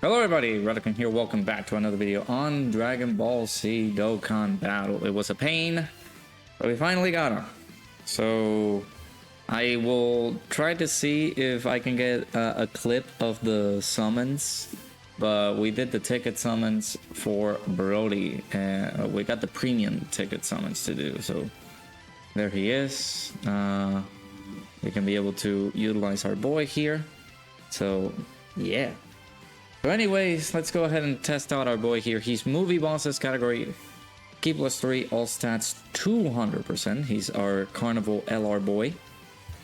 Hello everybody, Dokkan here. Welcome back to another video on Dragon Ball Z Dokkan Battle. It was a pain, but we finally got him. So I will try to see if I can get a clip of the summons. But we did the ticket summons for BROLY, and we got the premium ticket summons to do. So there he is. We can be able to utilize our boy here. So yeah. So anyways, let's go ahead and test out our boy here. He's movie bosses category, key +3, all stats 200%. He's our Carnival LR boy.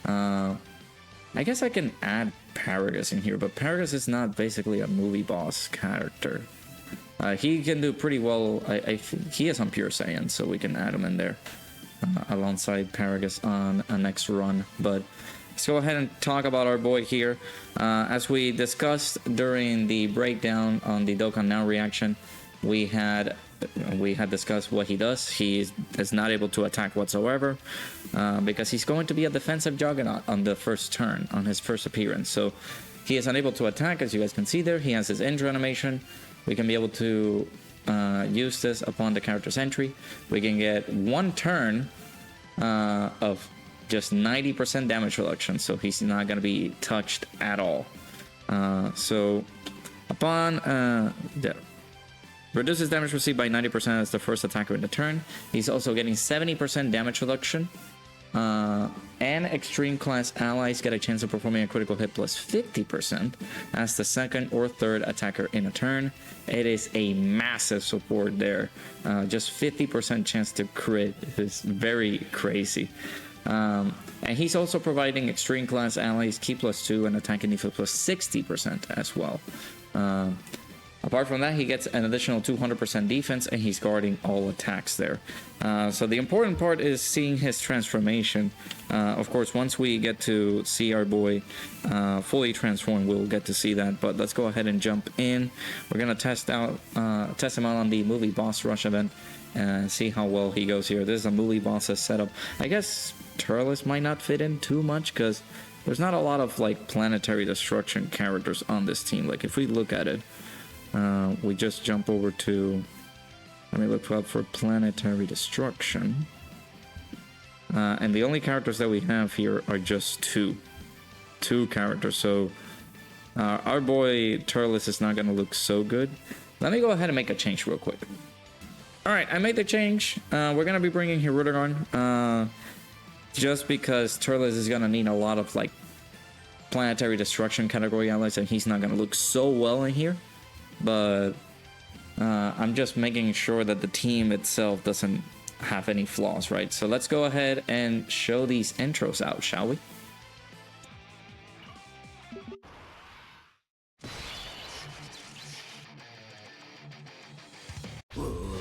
I guess I can add Paragus in here, but Paragus is not basically a movie boss character. He can do pretty well. He is on Pure Saiyan, so we can add him in there alongside Paragus on a next run. But let's go ahead and talk about our boy here. As we discussed during the breakdown on the Dokkan Now reaction, we had discussed what he does. He is not able to attack whatsoever because he's going to be a defensive juggernaut on the first turn, on his first appearance. So he is unable to attack, as you guys can see there. He has his intro animation. We can be able to use this upon the character's entry. We can get one turn of just 90% damage reduction, so he's not going to be touched at all. So upon reduces damage received by 90% as the first attacker in the turn. He's also getting 70% damage reduction, and extreme class allies get a chance of performing a critical hit plus 50% as the second or third attacker in a turn. It is a massive support there. Just 50% chance to crit is very crazy. And he's also providing extreme class allies key +2 and attack and defense plus 60% as well. Apart from that, he gets an additional 200% defense, and he's guarding all attacks there. So the important part is seeing his transformation. Of course, once we get to see our boy fully transformed, we'll get to see that. But let's go ahead and jump in. We're gonna test him out on the movie boss rush event and see how well he goes here. This is a movie boss setup. I guess Turles might not fit in too much because there's not a lot of like planetary destruction characters on this team. Like if we look at it, we just jump over to, let me look out for planetary destruction, and the only characters that we have here are just two characters. So our boy Turles is not going to look so good. Let me go ahead and make a change real quick. All right, I made the change. We're going to be bringing here Rudagon, just because Turles is going to need a lot of like planetary destruction category allies, and he's not going to look so well in here. But I'm just making sure that the team itself doesn't have any flaws, right? So let's go ahead and show these intros out, shall we? BROLY!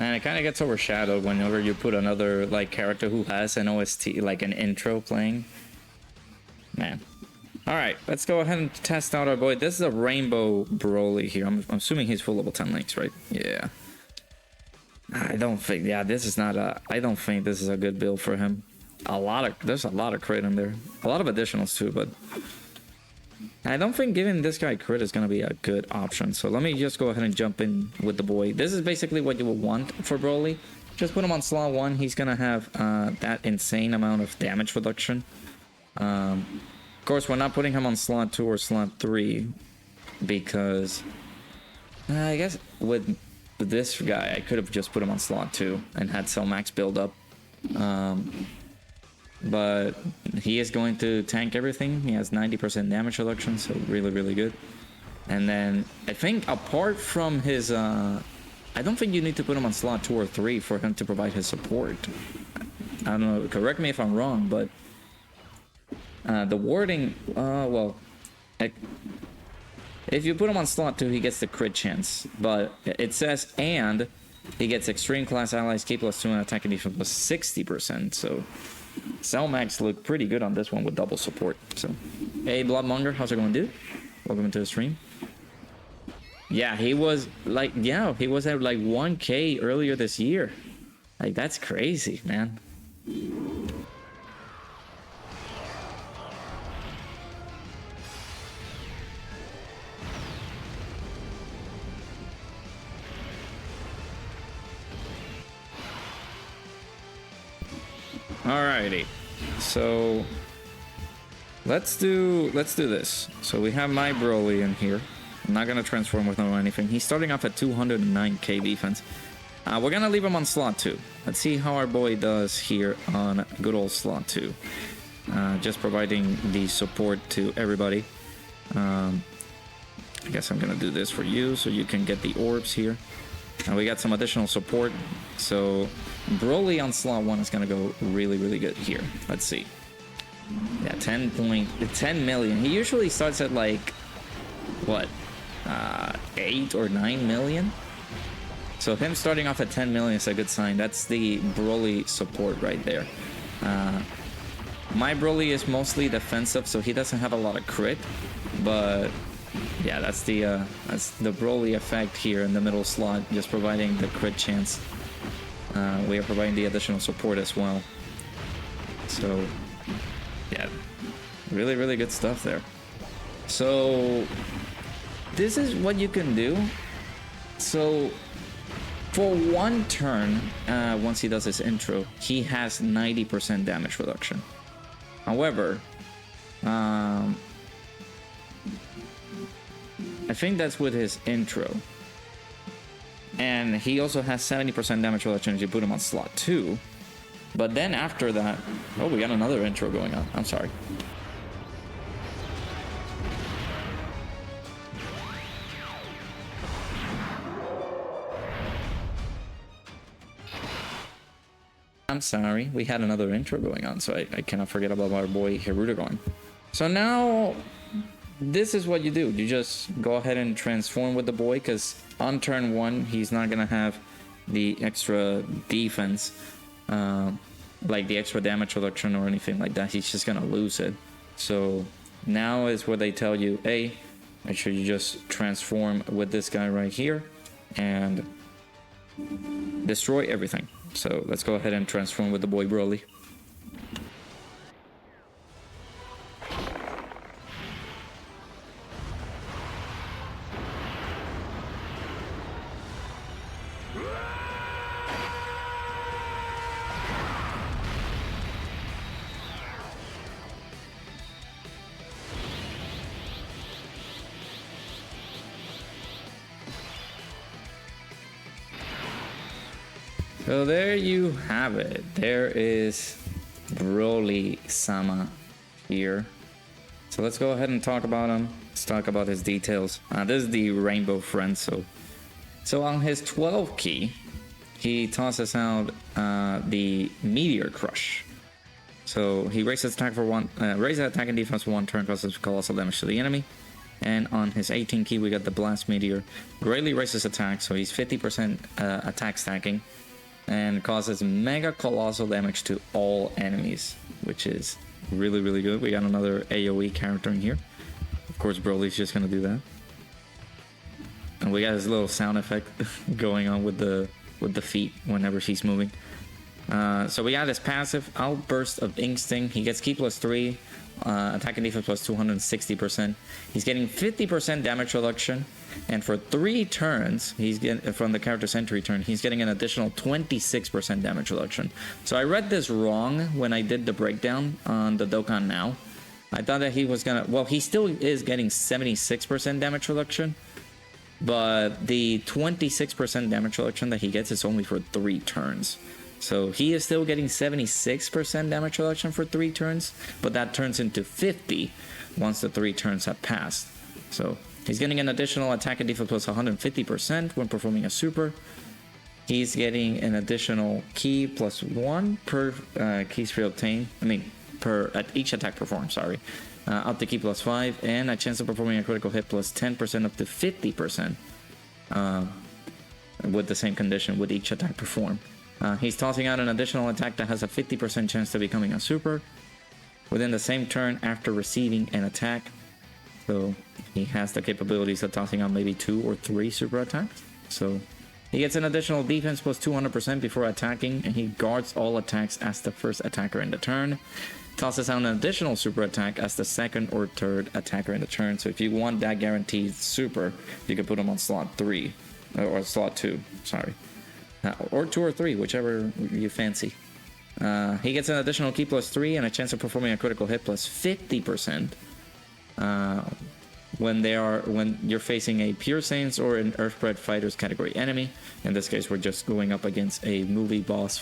And it kind of gets overshadowed whenever you put another like character who has an OST, like an intro playing. Man. All right, let's go ahead and test out our boy. This is a Rainbow BROLY here. I'm assuming he's full level 10 links, right? Yeah. I don't think. Yeah, this is not a. I don't think this is a good build for him. There's a lot of crit in there. A lot of additionals too, but I don't think giving this guy crit is going to be a good option. So let me just go ahead and jump in with the boy. This is basically what you would want for BROLY. Just put him on slot 1. He's going to have that insane amount of damage reduction. Of course, we're not putting him on slot 2 or slot 3 because I guess with this guy, I could have just put him on slot 2 and had Cell Max build up. But he is going to tank everything. He has 90% damage reduction, so really, really good. And then I think apart from his, I don't think you need to put him on slot 2 or 3 for him to provide his support. I don't know, correct me if I'm wrong, but the warding, well, If you put him on slot 2, he gets the crit chance. But it says, and he gets extreme class allies, K plus 2 and attack and defense plus 60%. So Cellmax looked pretty good on this one with double support. So, hey Bloodmonger, how's it going, dude? Welcome into the stream. Yeah, he was like, yeah, he was at like 1K earlier this year. Like, that's crazy, man. Alrighty, so let's do this. So we have my Broly in here. I'm not gonna transform with no anything. He's starting off at 209k defense. We're gonna leave him on slot 2. Let's see how our boy does here on good old slot 2. Just providing the support to everybody. I guess I'm gonna do this for you so you can get the orbs here. And we got some additional support. So Broly on slot 1 is gonna go really good here. Let's see. Yeah, 10 million. He usually starts at like what, 8 or 9 million. So him starting off at 10 million is a good sign. That's the Broly support right there. My Broly is mostly defensive, so he doesn't have a lot of crit, but yeah, that's the Broly effect here in the middle slot, just providing the crit chance. We are providing the additional support as well. So yeah, really good stuff there. So this is what you can do. So for one turn, once he does his intro, he has 90% damage reduction. However, I think that's with his intro. And he also has 70% damage reduction if you put him on slot 2. But then after that... Oh, we got another intro going on. I'm sorry. I'm sorry. We had another intro going on, so I cannot forget about our boy Hirudegarn. So now... this is what you do. You just go ahead and transform with the boy, because on turn 1 he's not gonna have the extra defense, like the extra damage reduction or anything like that. He's just gonna lose it. So now is where they tell you, hey, make sure you just transform with this guy right here and destroy everything. So let's go ahead and transform with the boy Broly. So there you have it. There is Broly-sama here. So let's go ahead and talk about him. Let's talk about his details. This is the Rainbow Friend. So on his 12 key, he tosses out the Meteor Crush. So he raises attack for one, raises attack and defense for 1 turn, causes colossal damage to the enemy. And on his 18 key, we got the Blast Meteor. Greatly raises attack, so he's 50% attack stacking. And causes mega colossal damage to all enemies, which is really good. We got another AoE character in here. Of course, Broly's just gonna do that. And we got his little sound effect going on with the feet whenever she's moving. So we got his passive Outburst of Instinct. He gets Ki plus 3, attack and defense plus 260%. He's getting 50% damage reduction. And for 3 turns, he's getting, from the character's entry turn, he's getting an additional 26% damage reduction. So I read this wrong when I did the breakdown on the Dokkan Now. I thought that he was gonna, well, he still is getting 76% damage reduction, but the 26% damage reduction that he gets is only for 3 turns. So he is still getting 76% damage reduction for 3 turns, but that turns into 50 once the 3 turns have passed. So he's getting an additional attack and defense plus 150% when performing a super. He's getting an additional key plus 1 per key sphere obtained. I mean, per at each attack performed, sorry. up to key +5, and a chance of performing a critical hit +10% up to 50% with the same condition with each attack performed. He's tossing out an additional attack that has a 50% chance to becoming a super within the same turn after receiving an attack. So he has the capabilities of tossing out maybe 2 or 3 super attacks. So he gets an additional defense plus 200% before attacking, and he guards all attacks as the first attacker in the turn. Tosses out an additional super attack as the second or third attacker in the turn. So if you want that guaranteed super, you can put him on slot 3 or slot 2, sorry, or 2 or 3, whichever you fancy. He gets an additional key +3 and a chance of performing a critical hit +50% when you're facing a Pure Saiyans or an Earthbred Fighters category enemy. In this case, we're just going up against a movie boss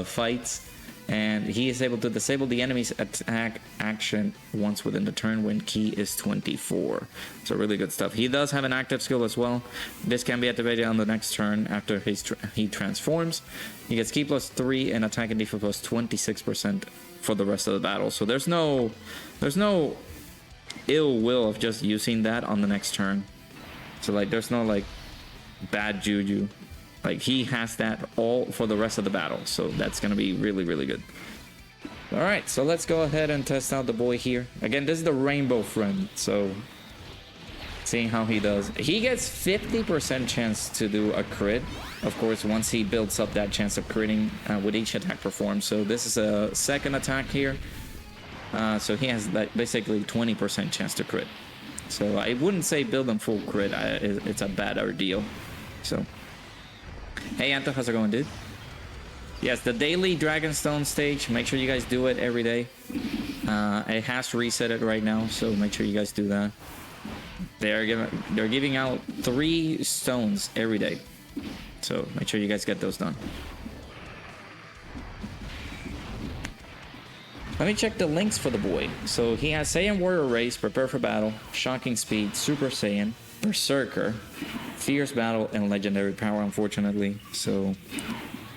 fights. And he is able to disable the enemy's attack action once within the turn when key is 24. So really good stuff. He does have an active skill as well. This can be activated on the next turn after he transforms. He gets key +3 and attack and defense +26% for the rest of the battle. So there's no ill will of just using that on the next turn. So like there's no like bad juju. Like he has that all for the rest of the battle, so that's gonna be really, really good. All right, so let's go ahead and test out the boy here. Again, this is the Rainbow Friend, so seeing how he does. He gets 50% chance to do a crit, of course, once he builds up that chance of critting with each attack performed. So this is a second attack here, so he has like basically 20% chance to crit. So I wouldn't say build him full crit. It's a bad ordeal. So. Hey Anto, how's it going, dude? Yes, the daily Dragonstone stage, make sure you guys do it every day. It has reset it right now, so make sure you guys do that. They're giving out 3 stones every day, so make sure you guys get those done. Let me check the links for the boy. So he has Saiyan Warrior Race, Prepare for Battle, Shocking Speed, Super Saiyan, Berserker, Fierce Battle, and Legendary Power, unfortunately. So,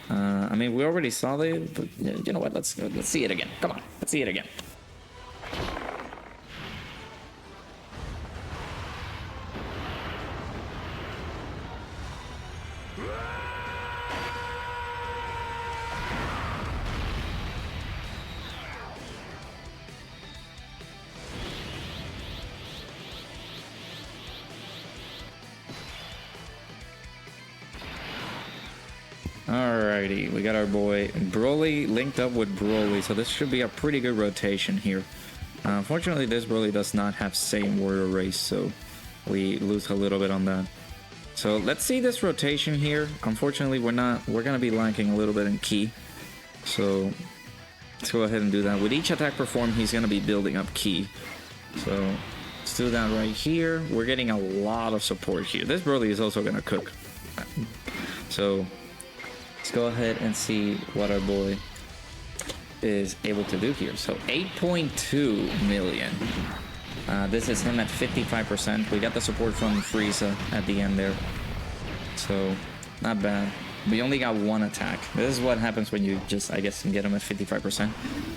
I mean, we already saw it, but you know what? Let's see it again. Come on, let's see it again. Alrighty, we got our boy Broly linked up with Broly, so this should be a pretty good rotation here. Unfortunately, this Broly does not have Saiyan Warrior Race, so we lose a little bit on that. So let's see this rotation here. Unfortunately, we're gonna be lacking a little bit in ki. So let's go ahead and do that. With each attack performed, he's gonna be building up ki. So let's do that right here. We're getting a lot of support here. This Broly is also gonna cook. So let's go ahead and see what our boy is able to do here. So 8.2 million. This is him at 55%. We got the support from Frieza at the end there. So not bad. We only got 1 attack. This is what happens when you just, I guess, get him at 55%.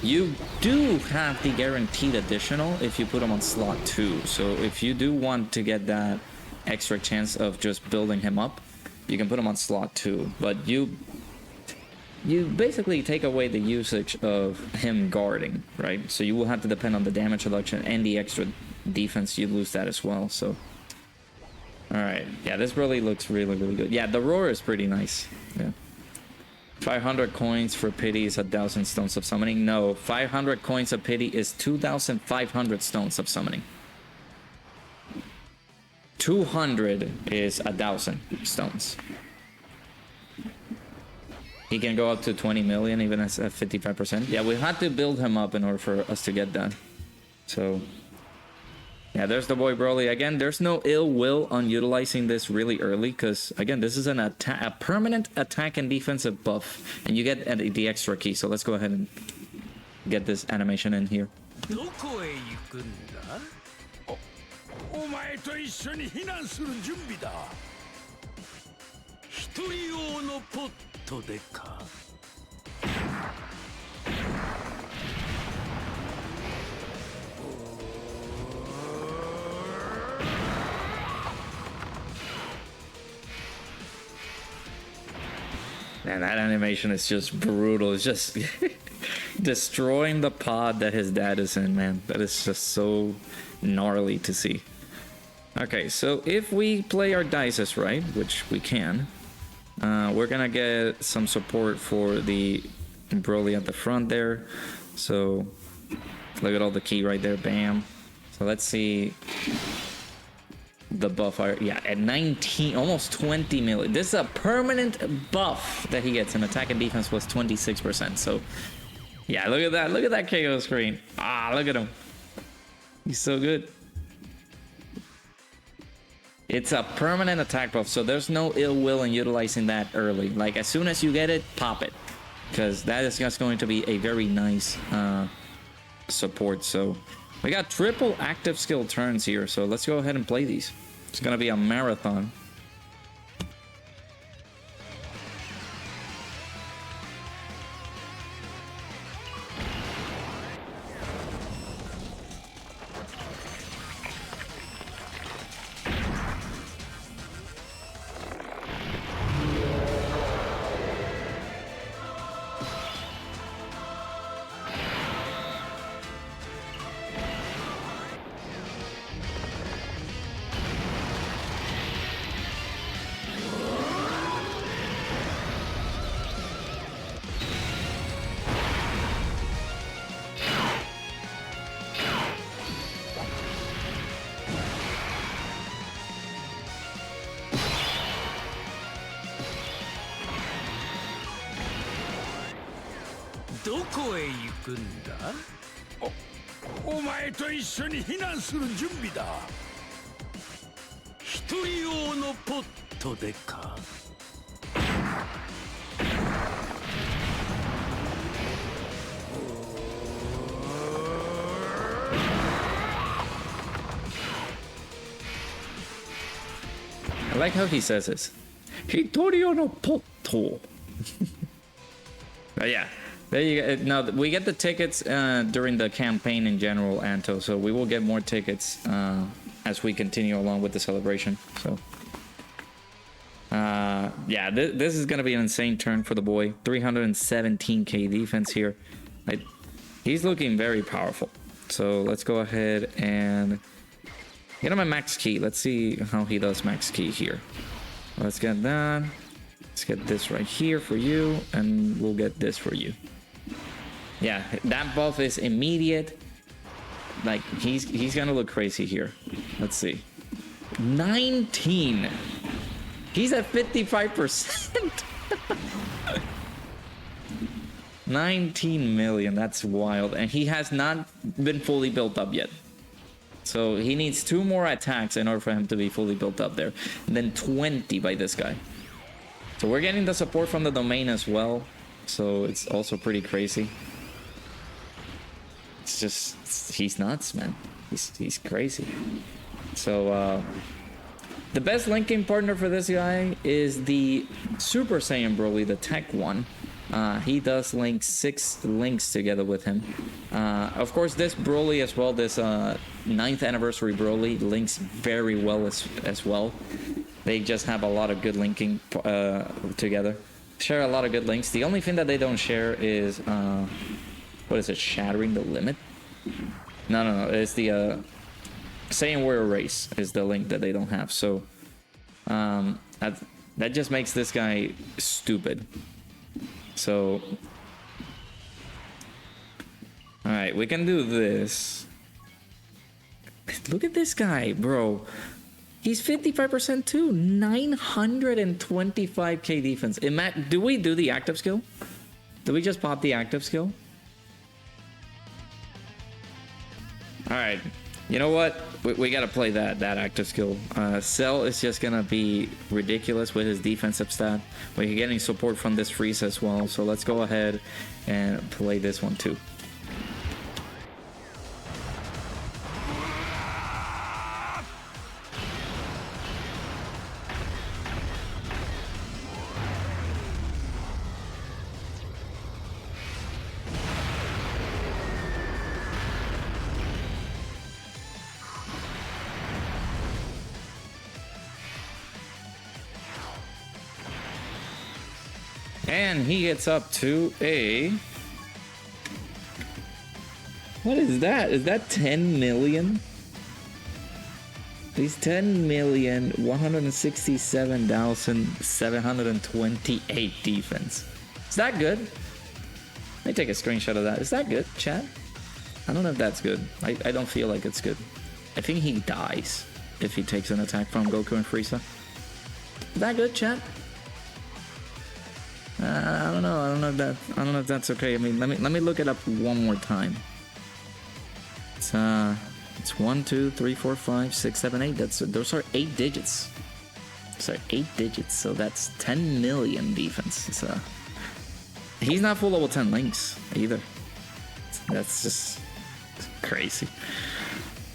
You do have the guaranteed additional if you put him on slot 2. So if you do want to get that extra chance of just building him up, you can put him on slot 2. But you basically take away the usage of him guarding, right? So you will have to depend on the damage reduction and the extra defense. You lose that as well. So all right, yeah, this really looks really, really good. Yeah, the roar is pretty nice. Yeah, 500 coins for pity is 1,000 stones of summoning. No, 500 coins of pity is 2,500 stones of summoning. 200 is 1,000 stones. He can go up to 20 million even at 55%. Yeah, we had to build him up in order for us to get that. So yeah, there's the boy Broly. Again, there's no ill will on utilizing this really early because, again, this is a permanent attack and defensive buff, and you get the extra key. So let's go ahead and get this animation in here. お前と一緒に避難する準備だ。一人用のポットでか。Man, that animation is just brutal. It's just destroying the pod that his dad is in, man. That is just so gnarly to see. Okay, so if we play our dices right, which we can, we're gonna get some support for the Broly at the front there. So look at all the key right there, bam. So let's see the buff. Yeah, at 19, almost 20 million. This is a permanent buff that he gets, and attack and defense was 26%. So yeah, look at that. Look at that KO screen. Ah, look at him. He's so good. It's a permanent attack buff, so there's no ill will in utilizing that early. Like, as soon as you get it, pop it, because that is just going to be a very nice support. So we got triple active skill turns here, so let's go ahead and play these. It's gonna be a marathon. I like how he says this. Hitorio no Poto. But yeah, there you go. Now we get the tickets during the campaign in general, Anto. So we will get more tickets as we continue along with the celebration. So yeah, this is gonna be an insane turn for the boy. 317k defense here. He's looking very powerful. So let's go ahead and get him a max key. Let's see how he does max key here. Let's get that. Let's get this right here for you, and we'll get this for you. Yeah, that buff is immediate. Like, he's gonna look crazy here. Let's see. 19. He's at 55%. 19 million. That's wild. And he has not been fully built up yet. So he needs 2 more attacks in order for him to be fully built up there. And then 20 by this guy. So we're getting the support from the domain as well. So it's also pretty crazy. It's just, he's nuts, man. He's crazy. So the best linking partner for this guy is the Super Saiyan Broly, the TEQ one. He does link 6 links together with him. Of course, this Broly as well, this 9th anniversary Broly links very well as well. They just have a lot of good linking together. Share a lot of good links. The only thing that they don't share is, what is it, Shattering the Limit? No. It's the Saiyan Warrior Race is the link that they don't have. So that just makes this guy stupid. So, all right, we can do this. Look at this guy, bro. He's 55% too. 925k defense. Do we do the active skill? Do we just pop the active skill? All right. You know what? We gotta play that active skill. Cell is just gonna be ridiculous with his defensive stat. We're getting support from this freeze as well, so let's go ahead and play this one too. And he gets up to a... What is that? Is that 10 million? He's 10,167,728 defense. Is that good? Let me take a screenshot of that. Is that good, chat? I don't know if that's good. I don't feel like it's good. I think he dies if he takes an attack from Goku and Frieza. Is that good, chat? I don't know. I don't know if that's okay. I mean, let me look it up one more time. It's 1, 2, 3, 4, 5, 6, 7, 8. Those are 8 digits. So 8 digits. So that's 10 million defense. So he's not full level 10 links either. That's just crazy.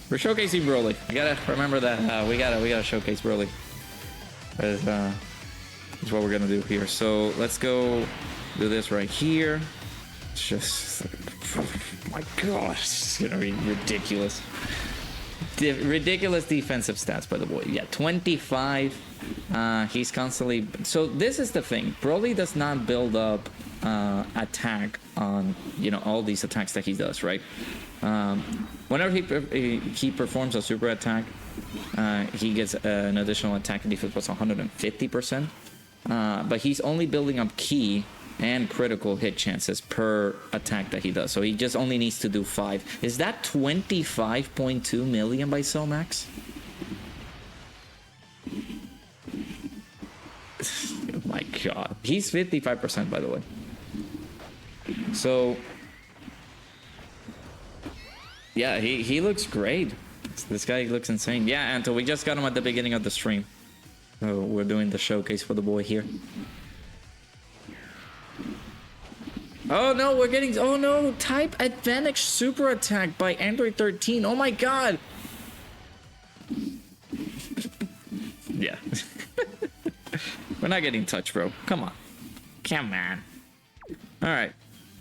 We're showcasing Broly. I gotta remember that. We gotta showcase Broly. That's what we're gonna do here. So let's go do this right here. It's just, oh my gosh, it's gonna be ridiculous. Ridiculous defensive stats, by the way. Yeah, 25. He's constantly. So this is the thing. Broly does not build up attack on all these attacks that he does, right? Whenever he performs a super attack, he gets an additional attack and defense plus 150%. But he's only building up key and critical hit chances per attack that he does. So he just only needs to do 5. Is that 25.2 million by Cellmax? Oh my god. He's 55%, by the way. So yeah, he looks great. This guy looks insane. Yeah, Anto, we just got him at the beginning of the stream. So we're doing the showcase for the boy here. Oh no, we're getting... Oh no, type advantage super attack by Android 13. Oh my god. Yeah. We're not getting touched, bro. Come on. Come on. Alright.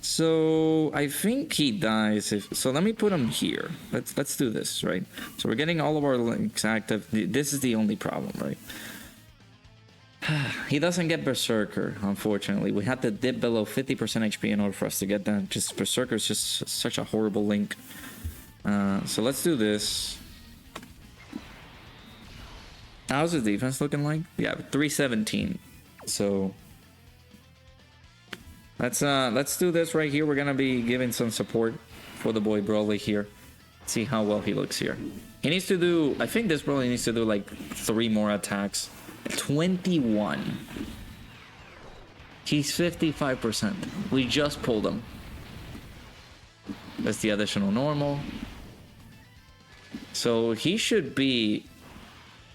So I think he dies if... So let me put him here. Let's do this, right? So we're getting all of our links active. This is the only problem, right? He doesn't get Berserker, unfortunately. We had to dip below 50% HP in order for us to get that. Just Berserker is just such a horrible link. So let's do this. How's his defense looking like? Yeah, 317. So let's do this right here. We're gonna be giving some support for the boy Broly here. See how well he looks here. He needs to do... I think this Broly needs to do like 3 more attacks. 21. He's 55%. We just pulled him. That's the additional normal. So he should be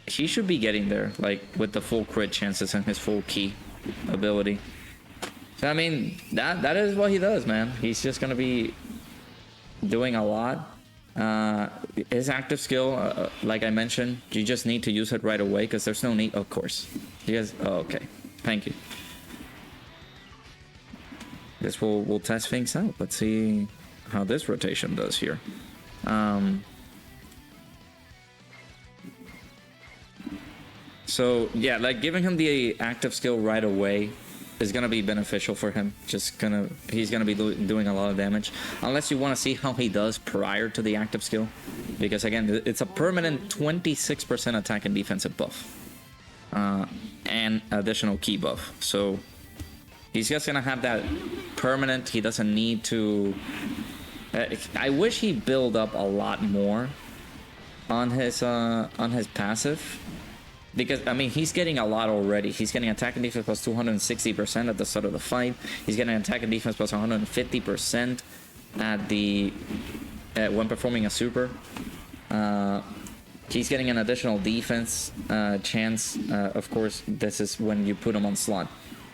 getting there, like with the full crit chances and his full key ability. So I mean, that is what he does, man. He's just gonna be doing a lot. His active skill, like I mentioned, you just need to use it right away because there's no need. Of course, you guys. Oh, okay, thank you. Guess we'll test things out. Let's see how this rotation does here. So yeah, like giving him the active skill right away is gonna be beneficial for him. He's gonna be doing a lot of damage, unless you want to see how he does prior to the active skill, because again, it's a permanent 26% attack and defensive buff, and additional key buff. So he's just gonna have that permanent. He doesn't need to. I wish he build up a lot more on his passive. Because, I mean, he's getting a lot already. He's getting attack and defense plus 260% at the start of the fight. He's getting attack and defense plus 150% at when performing a super. He's getting an additional defense chance. Of course, this is when you put him on slot.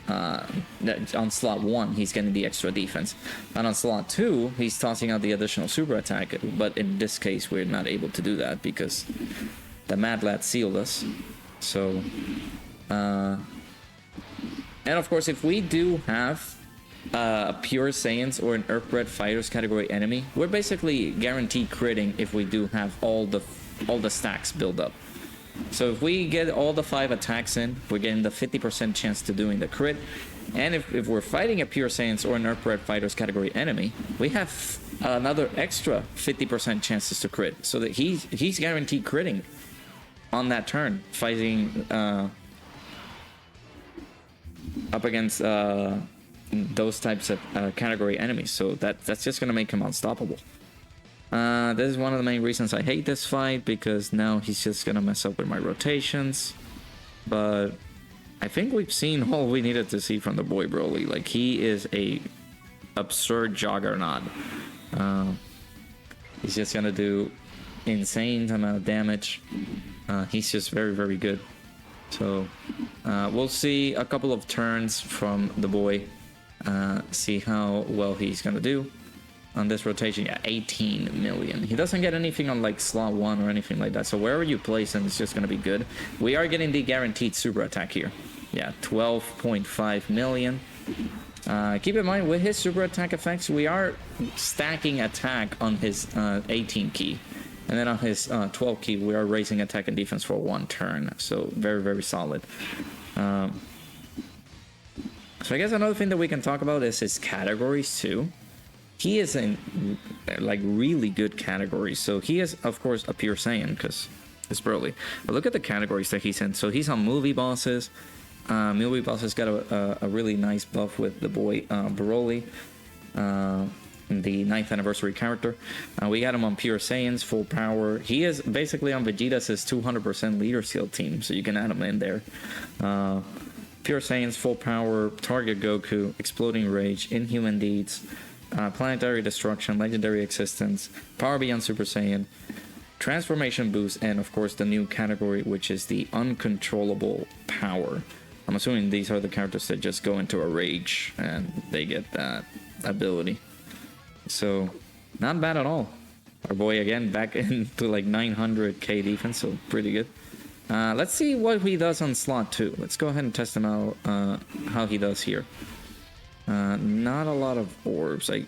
On slot 1, he's getting the extra defense. And on slot 2, he's tossing out the additional super attack. But in this case, we're not able to do that because the Mad Lad sealed us. So, and of course, if we do have a Pure Saiyans or an Earthbred Fighters category enemy, we're basically guaranteed critting if we do have all the stacks build up. So if we get all the 5 attacks in, we're getting the 50% chance to doing the crit. And if we're fighting a Pure Saiyans or an Earthbred Fighters category enemy, we have another extra 50% chances to crit. So that he's guaranteed critting on that turn, fighting up against those types of category enemies. So that's just gonna make him unstoppable. This is one of the main reasons I hate this fight, because now he's just gonna mess up with my rotations. But I think we've seen all we needed to see from the boy Broly. Like, he is a absurd juggernaut. He's just gonna do insane amount of damage. He's just very, very good. So we'll see a couple of turns from the boy, see how well he's gonna do on this rotation. Yeah, 18 million. He doesn't get anything on like slot 1 or anything like that, so wherever you place him, it's just gonna be good. We are getting the guaranteed super attack here. Yeah, 12.5 million. Keep in mind, with his super attack effects, we are stacking attack on his 18 key. And then on his 12 key, we are raising attack and defense for 1 turn. So very, very solid. So I guess another thing that we can talk about is his categories too. He is in like really good categories. So he is, of course, a Pure Saiyan because it's Broly. But look at the categories that he's in. So he's on movie bosses. Movie bosses got a really nice buff with the boy Broly. The 9th anniversary character. We got him on Pure Saiyans, full power. He is basically on Vegeta's 200% leader seal team, so you can add him in there. Pure Saiyans, full power, target Goku, exploding rage, inhuman deeds, planetary destruction, legendary existence, power beyond Super Saiyan, transformation boost, and of course the new category, which is the uncontrollable power. I'm assuming these are the characters that just go into a rage and they get that ability. So, not bad at all. Our boy again back into like 900k defense, so pretty good. Let's see what he does on slot 2. Let's go ahead and test him out, how he does here. Not a lot of orbs. I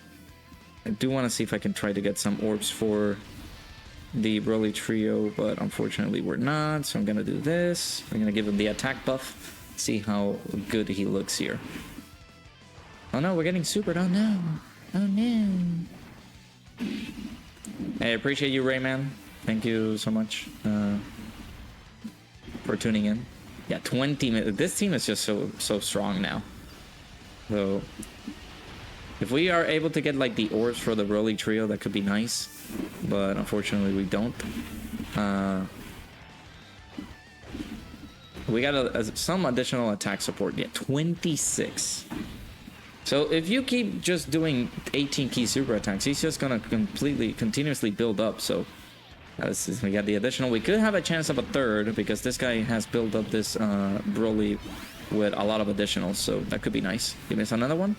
do want to see if I can try to get some orbs for the Broly trio, but unfortunately we're not, so I'm going to do this. I'm going to give him the attack buff, see how good he looks here. Oh no, we're getting supered. Oh no. Oh no. Hey, I appreciate you, Rayman. Thank you so much for tuning in. Yeah, 20 minutes. This team is just so strong now. So if we are able to get like the orbs for the Broly trio, that could be nice. But unfortunately we don't. We got some additional attack support. Yeah, 26. So if you keep just doing 18 key super attacks, he's just gonna continuously build up. So we got the additional. We could have a chance of a third because this guy has built up this Broly with a lot of additionals. So that could be nice. Give us another one.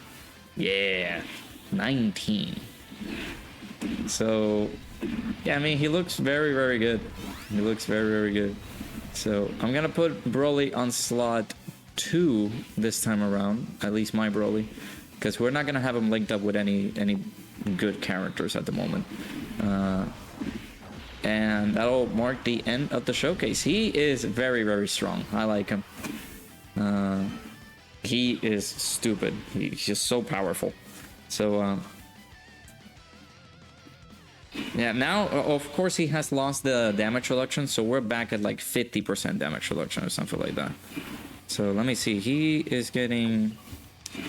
Yeah, 19. So yeah, I mean, he looks very, very good. He looks very, very good. So I'm gonna put Broly on slot 2 this time around, at least my Broly, because we're not gonna have him linked up with any good characters at the moment. And that'll mark the end of the showcase. He is very, very strong. I like him. He is stupid. He's just so powerful. So yeah, now of course he has lost the damage reduction, so we're back at like 50% damage reduction or something like that. So let me see, he is getting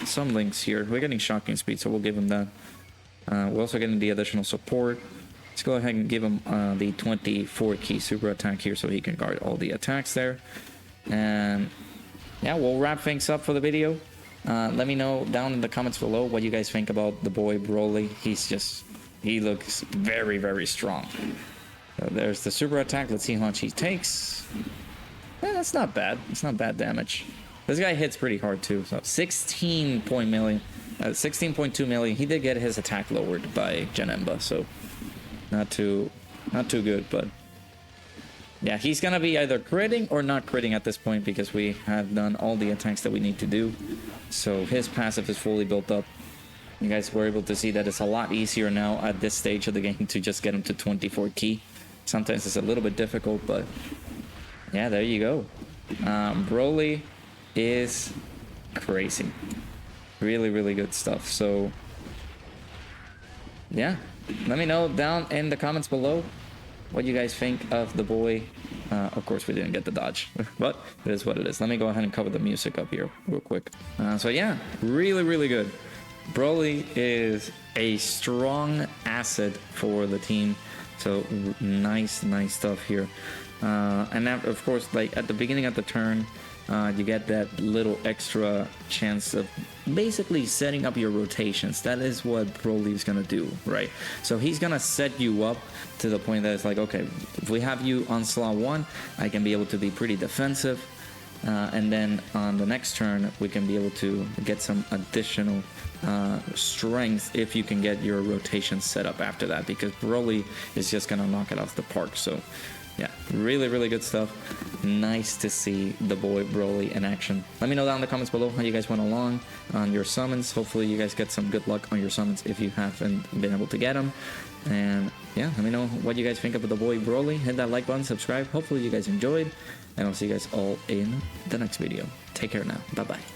some links here. We're getting shocking speed, so we'll give him that. We're also getting the additional support. Let's go ahead and give him the 24 key super attack here so he can guard all the attacks there. And yeah, we'll wrap things up for the video. Let me know down in the comments below what you guys think about the boy Broly. He looks very, very strong. So there's the super attack. Let's see how much he takes. Yeah, that's not bad. It's not bad damage. This guy hits pretty hard too. So 16.2 million. He did get his attack lowered by Janemba, so not too good. But yeah, he's gonna be either critting or not critting at this point because we have done all the attacks that we need to do. So his passive is fully built up. You guys were able to see that it's a lot easier now at this stage of the game to just get him to 24 key. Sometimes it's a little bit difficult, but yeah, there you go. Broly is crazy. Really, really good stuff. So, yeah, let me know down in the comments below what you guys think of the boy. Of course, we didn't get the dodge, but it is what it is. Let me go ahead and cover the music up here real quick. So yeah, really, really good. Broly is a strong asset for the team. So nice stuff here. And now, of course, like at the beginning of the turn, you get that little extra chance of basically setting up your rotations. That is what Broly is gonna do, right? So he's gonna set you up to the point that it's like, okay, if we have you on slot 1, I can be able to be pretty defensive, and then on the next turn we can be able to get some additional strength if you can get your rotation set up after that, because Broly is just gonna knock it off the park. So yeah, really, really good stuff. Nice to see the boy Broly in action. Let me know down in the comments below how you guys went along on your summons. Hopefully you guys get some good luck on your summons if you haven't been able to get them. And yeah, let me know what you guys think of the boy Broly. Hit that like button, subscribe. Hopefully you guys enjoyed, and I'll see you guys all in the next video. Take care now. Bye-bye.